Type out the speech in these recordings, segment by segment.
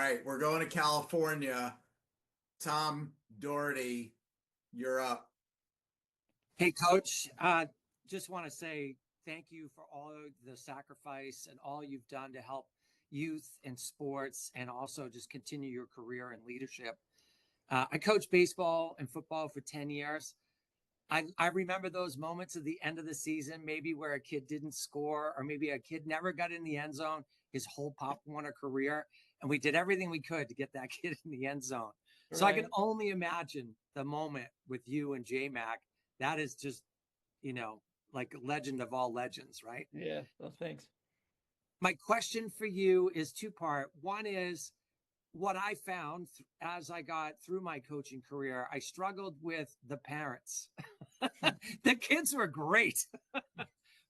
right, we're going to California. Tom Doherty, you're up. Hey, Coach, just want to say thank you for all the sacrifice and all you've done to help youth in sports and also just continue your career in leadership. I coached baseball and football for 10 years. I remember those moments at the end of the season, maybe where a kid didn't score, or maybe a kid never got in the end zone his whole Pop Warner career. And we did everything we could to get that kid in the end zone. So I can Right. only imagine the moment with you and J Mac. That is just, you know, like a legend of all legends, right? Yeah. Well, thanks. My question for you is two-part. One is what I found as I got through my coaching career, I struggled with the parents. The kids were great,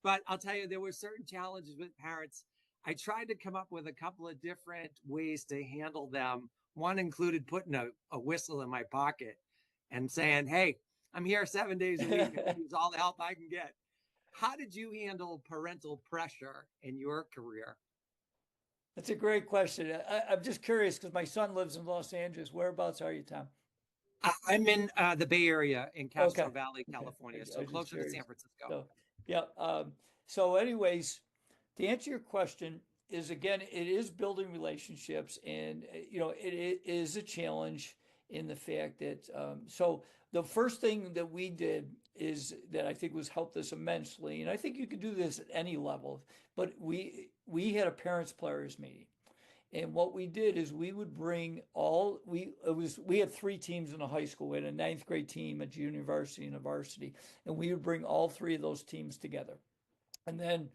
but I'll tell you, there were certain challenges with parents. I tried to come up with a couple of different ways to handle them. One included putting a whistle in my pocket and saying, hey, I'm here 7 days a week. I can use all the help I can get. How did you handle parental pressure in your career? That's a great question. I'm just curious because my son lives in Los Angeles. Whereabouts are you, Tom? I'm in the Bay Area in Castro Okay. Valley, Okay. California, I so was just closer to San curious. Francisco. So, yeah. So, anyways, to answer your question, is again, it is building relationships, and it is a challenge in the fact that so the first thing that we did is that I think was helped us immensely, and I think you could do this at any level, but we had a parents players meeting. And what we did is we would bring all we had three teams in a high school. We had a ninth grade team, a junior varsity, and a varsity, and we would bring all three of those teams together. And then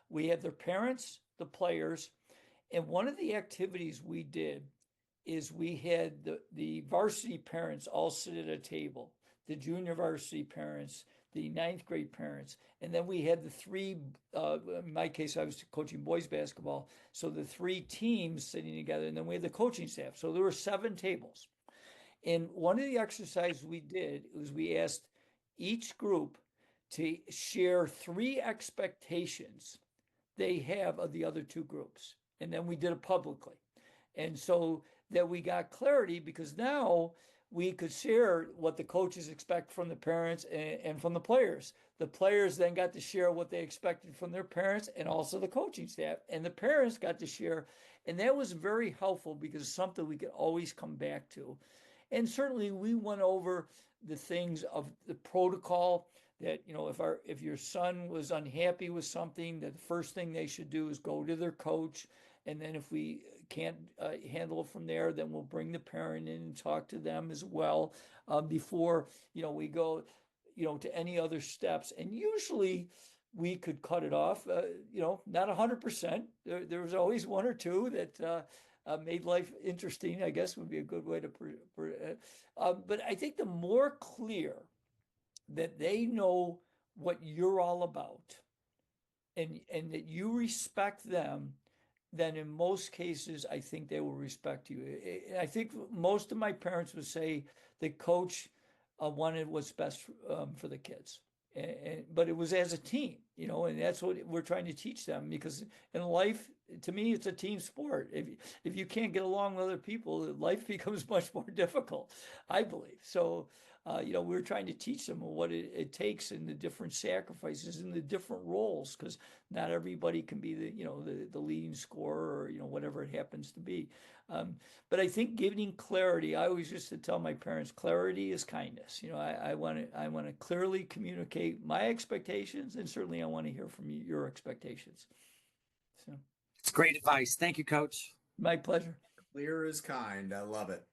we had their parents, the players, and one of the activities we did is we had the varsity parents all sit at a table, the junior varsity parents, the ninth grade parents, and then we had the three, in my case, I was coaching boys basketball, so the three teams sitting together, and then we had the coaching staff. So there were seven tables. And one of the exercises we did was we asked each group to share three expectations they have of the other two groups. And then we did it publicly. And so that we got clarity because now we could share what the coaches expect from the parents and from the players. The players then got to share what they expected from their parents and also the coaching staff. And the parents got to share. And that was very helpful because it's something we could always come back to. And certainly we went over the things of the protocol that, if your son was unhappy with something, that the first thing they should do is go to their coach. And then if we can't handle it from there, then we'll bring the parent in and talk to them as well before, we go, to any other steps. And usually we could cut it off, not 100%. There was always one or two that made life interesting, I guess would be a good way to. But I think the more clear that they know what you're all about and that you respect them, then in most cases, I think they will respect you. I think most of my parents would say the coach wanted what's best for the kids. But it was as a team, and that's what we're trying to teach them because in life, to me, it's a team sport. If you can't get along with other people, life becomes much more difficult, I believe. So, we're trying to teach them what it takes and the different sacrifices and the different roles because not everybody can be the leading scorer or whatever it happens to be. But I think giving clarity, I always used to tell my parents, clarity is kindness. I want to clearly communicate my expectations, and certainly I want to hear from you, your expectations. So, It's great advice. Thank you, Coach. my pleasure. Clear is kind. I love it.